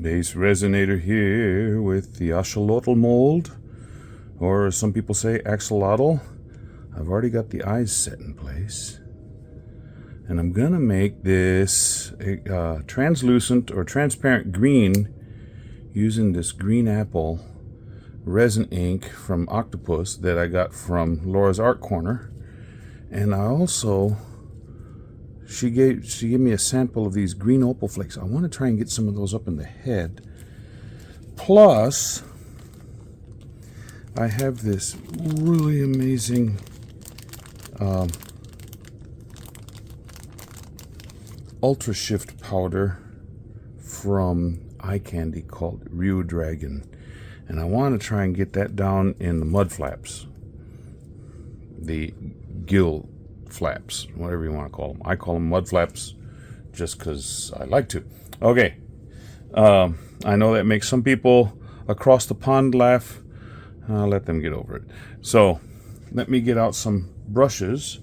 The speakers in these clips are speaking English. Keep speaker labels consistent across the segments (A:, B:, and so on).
A: BassResinator here with the axolotl mold, or some people say axolotl. I've already got the eyes set in place, and I'm gonna make this a translucent or transparent green using this green apple resin ink from Octopus that I got from Laura's Art Corner. And I also she gave me a sample of these green opal flakes. I want to try and get some of those up in the head. Plus, I have this really amazing Ultra Shift powder from eye candy called Rio Dragon, and I want to try and get that down in the mud flaps, the gill flaps, whatever you want to call them. I call them mud flaps just because I like to. Okay, I know that makes some people across the pond laugh. I'll let them get over it. So let me get out some brushes.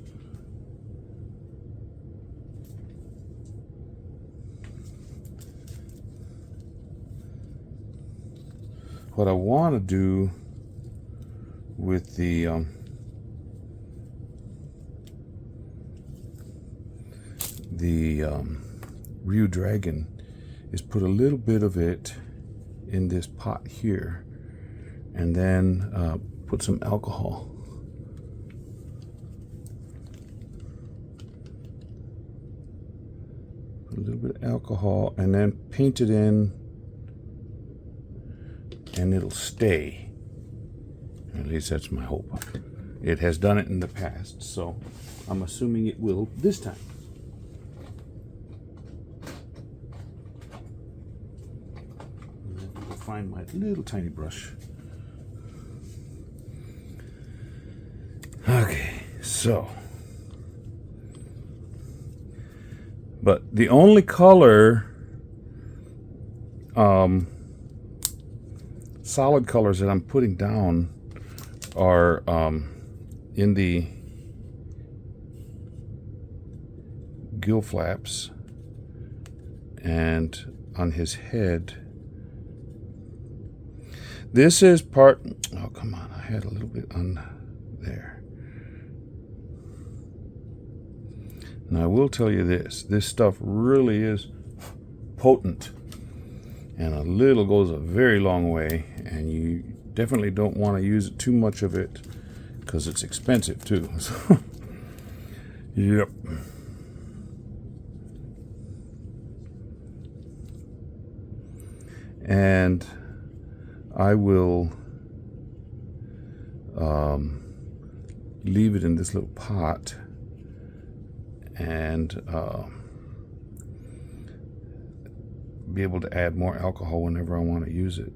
A: What I want to do with the Rio Dragon is put a little bit of it in this pot here, and then put some alcohol. Put a little bit of alcohol and then paint it in, and it'll stay. At least that's my hope. It has done it in the past, so I'm assuming it will this time. Find my little tiny brush. Okay, so, but the only color, solid colors that I'm putting down are in the gill flaps and on his head. This is part, oh come on, I had a little bit on there. Now I will tell you this stuff really is potent, and a little goes a very long way, and you definitely don't want to use too much of it because it's expensive too. So, yep. And I will leave it in this little pot and be able to add more alcohol whenever I want to use it.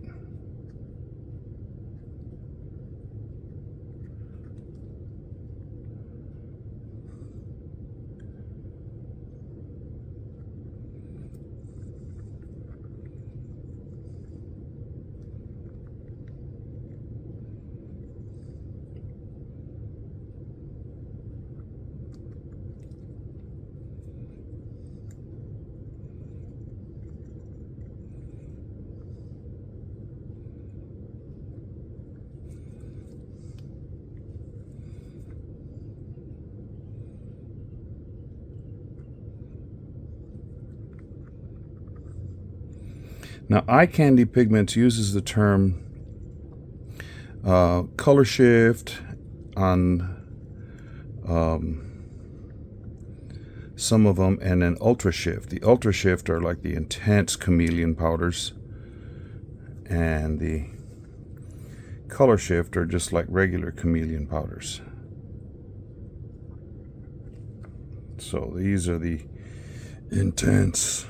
A: Now, Eye Candy Pigments uses the term color shift on some of them, and then ultra shift. The ultra shift are like the intense chameleon powders, and the color shift are just like regular chameleon powders. So these are the intense.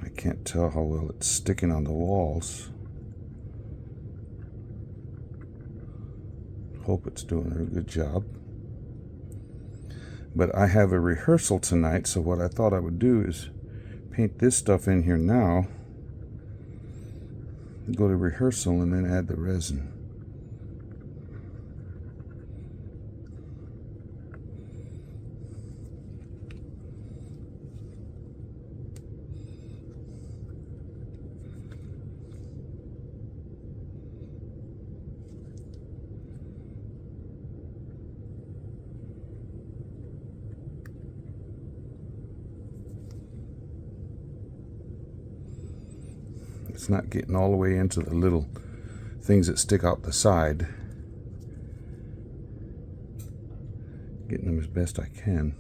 A: I can't tell how well it's sticking on the walls. Hope it's doing a good job. But I have a rehearsal tonight, so what I thought I would do is paint this stuff in here now, go to rehearsal, and then add the resin. It's not getting all the way into the little things that stick out the side. Getting them as best I can.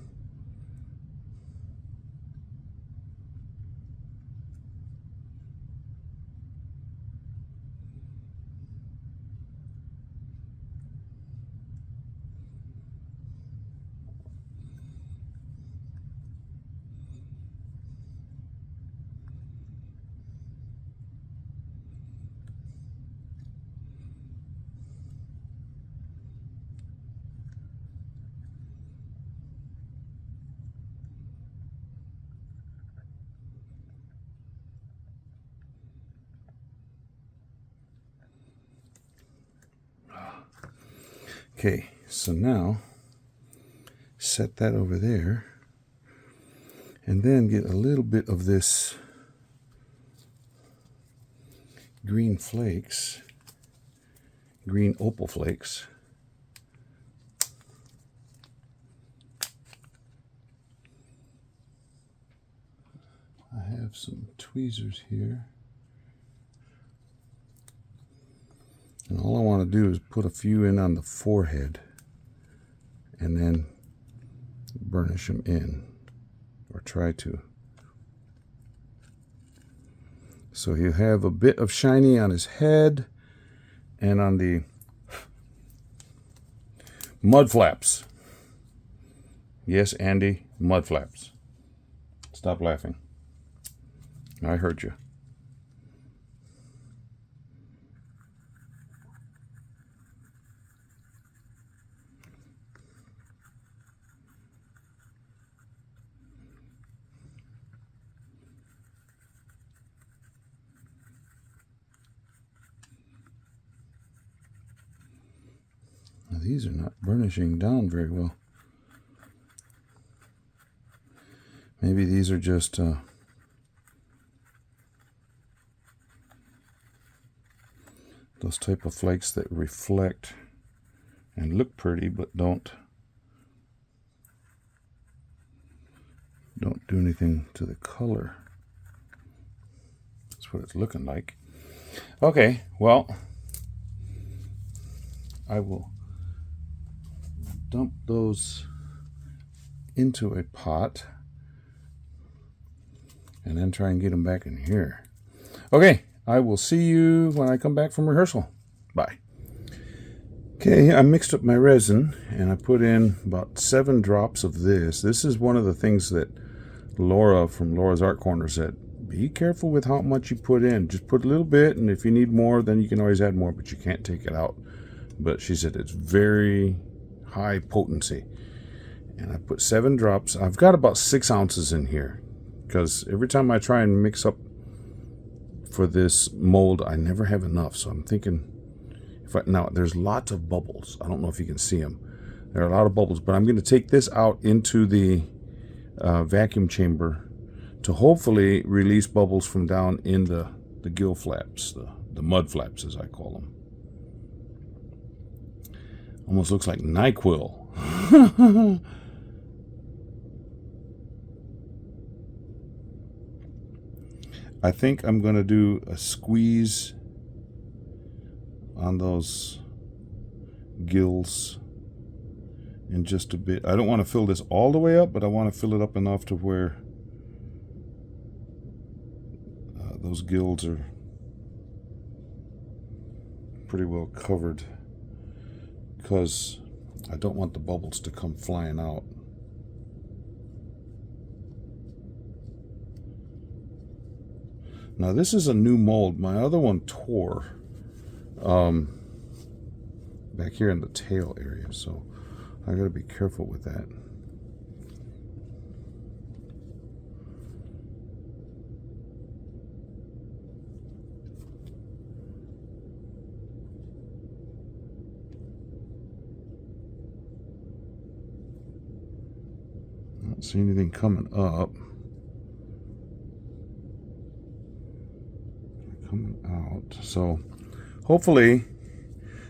A: Okay, so now set that over there, and then get a little bit of this green flakes, green opal flakes. I have some tweezers here. And all I want to do is put a few in on the forehead and then burnish them in, or try to. So he'll have a bit of shiny on his head and on the mud flaps. Yes, Andy, mud flaps. Stop laughing. I heard you. Now, these are not burnishing down very well. Maybe these are just those type of flakes that reflect and look pretty but don't do anything to the color. That's what it's looking like. Okay, well, I will dump those into a pot and then try and get them back in here. Okay, I will see you when I come back from rehearsal. Bye. Okay, I mixed up my resin and I put in about 7 drops of this. This is one of the things that Laura from Laura's Art Corner said, be careful with how much you put in. Just put a little bit, and if you need more, then you can always add more, but you can't take it out. But she said it's very high potency. And I put 7 drops. I've got about 6 ounces in here, because every time I try and mix up for this mold, I never have enough. So I'm thinking, now there's lots of bubbles. I don't know if you can see them. There are a lot of bubbles, but I'm going to take this out into the vacuum chamber to hopefully release bubbles from down in the gill flaps, the mud flaps as I call them. Almost looks like NyQuil. I think I'm going to do a squeeze on those gills in just a bit. I don't want to fill this all the way up, but I want to fill it up enough to where those gills are pretty well covered, because I don't want the bubbles to come flying out. Now this is a new mold. My other one tore back here in the tail area, so I gotta be careful with that. see anything coming up. Coming out. So hopefully,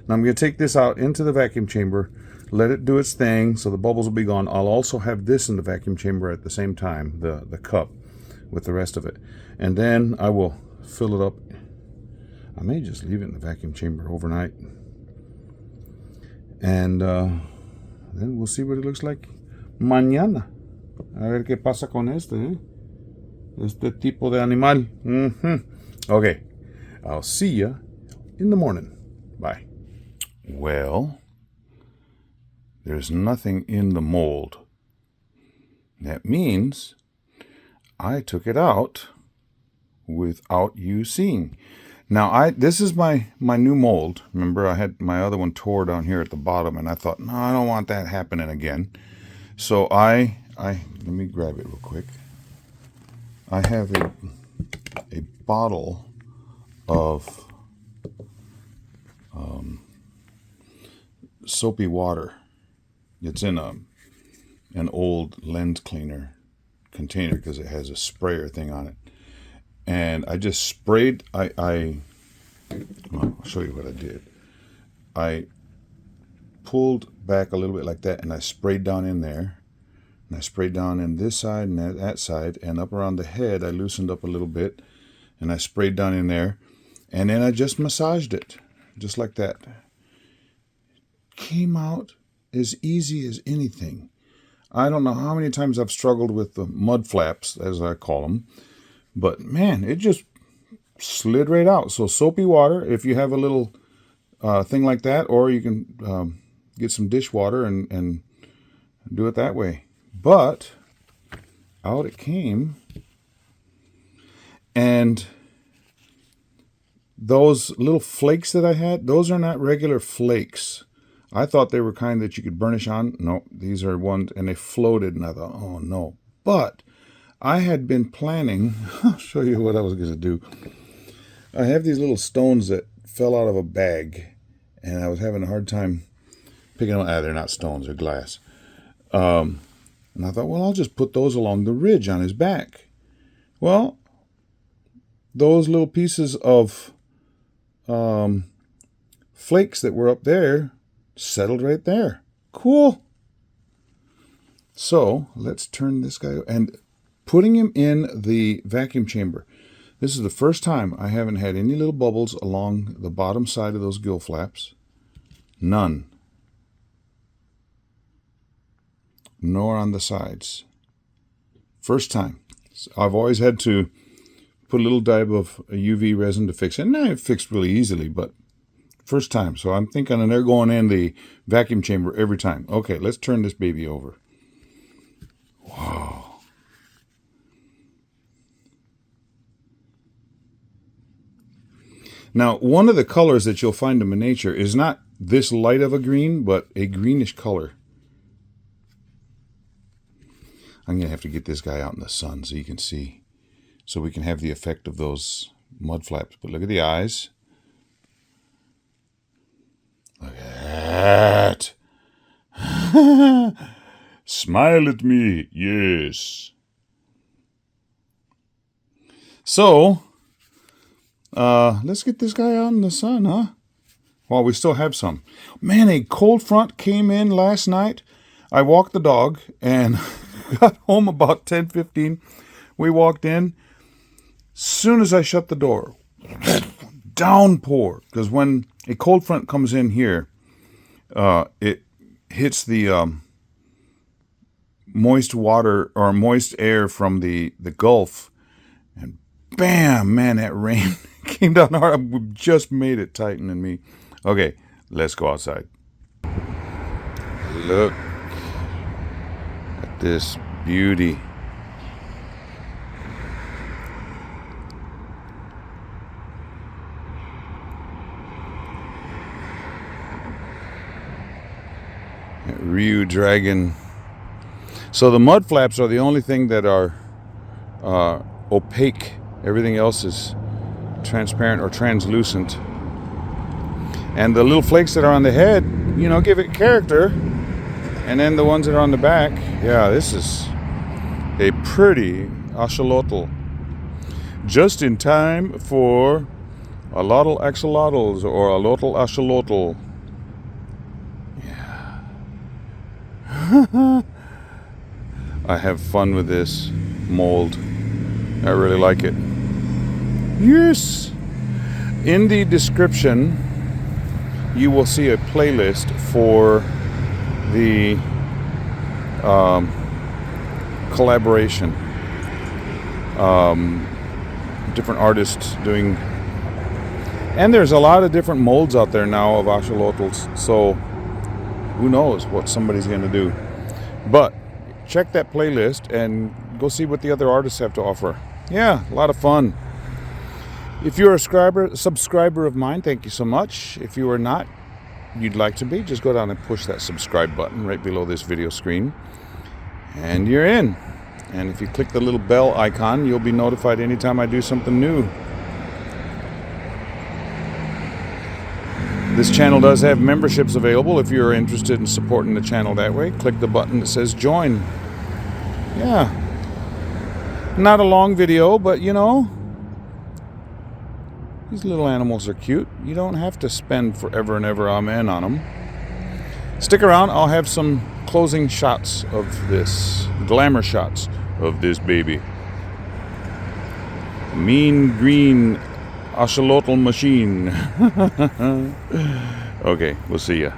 A: now I'm going to take this out into the vacuum chamber, let it do its thing so the bubbles will be gone. I'll also have this in the vacuum chamber at the same time, the cup with the rest of it. And then I will fill it up. I may just leave it in the vacuum chamber overnight. And then we'll see what it looks like mañana. A ver qué pasa con este, ¿eh? Este tipo de animal. Okay, I'll see ya in the morning. Bye. Well, there's nothing in the mold. That means I took it out without you seeing. Now, this is my new mold. Remember, I had my other one tore down here at the bottom, and I thought, no, I don't want that happening again. So let me grab it real quick. I have a bottle of soapy water. It's in an old lens cleaner container because it has a sprayer thing on it. And I just sprayed, well, I'll show you what I did. I pulled back a little bit like that, and I sprayed down in there. And I sprayed down in this side and that side, and up around the head, I loosened up a little bit, and I sprayed down in there. And then I just massaged it, just like that. Came out as easy as anything. I don't know how many times I've struggled with the mud flaps, as I call them. But man, it just slid right out. So soapy water, if you have a little thing like that, or you can get some dishwater and do it that way. But out it came. And those little flakes that I had, those are not regular flakes. I thought they were kind that you could burnish on. No, these are ones, and they floated, and I thought, oh no. But I had been planning, I'll show you what I was going to do. I have these little stones that fell out of a bag, and I was having a hard time picking them up. They're not stones, they're glass. And I thought, well, I'll just put those along the ridge on his back. Well, those little pieces of flakes that were up there settled right there. Cool. So let's turn this guy, and putting him in the vacuum chamber. This is the first time I haven't had any little bubbles along the bottom side of those gill flaps. None. Nor on the sides. First time. I've always had to put a little dab of UV resin to fix it. And it fixed really easily, but first time. So I'm thinking they're going in the vacuum chamber every time. Okay, let's turn this baby over. Wow. Now, one of the colors that you'll find in nature is not this light of a green, but a greenish color. I'm going to have to get this guy out in the sun so you can see, so we can have the effect of those mud flaps. But look at the eyes. Look at that. Smile at me. Yes. So, let's get this guy out in the sun, huh? Well, we still have some. Man, a cold front came in last night. I walked the dog and got home about 10:15. We walked in. Soon as I shut the door, downpour. Because when a cold front comes in here, it hits the moist water or moist air from the Gulf, and bam, man, that rain came down hard. I just made it tighten in me. Okay, let's go outside. Look at this beauty. Ryu Dragon. So the mud flaps are the only thing that are opaque. Everything else is transparent or translucent. And the little flakes that are on the head, you know, give it character. And then the ones that are on the back, yeah, this is a pretty axolotl. Just in time for A-Lotl Axolotls or A-Lotl Axolotl. Yeah. I have fun with this mold. I really like it. Yes! In the description, you will see a playlist for the collaboration. Different artists doing, and there's a lot of different molds out there now of axolotls, so who knows what somebody's going to do. But check that playlist and go see what the other artists have to offer. Yeah, a lot of fun. If you're a subscriber of mine, thank you so much. If you are not, you'd like to be, just go down and push that subscribe button right below this video screen and you're in. And if you click the little bell icon, you'll be notified anytime I do something new. This channel does have memberships available. If you're interested in supporting the channel that way, click the button that says join. Yeah. Not a long video, but you know, these little animals are cute. You don't have to spend forever and ever amen on them. Stick around, I'll have some closing shots of this, glamour shots of this baby. Mean green axolotl machine. Okay, we'll see ya.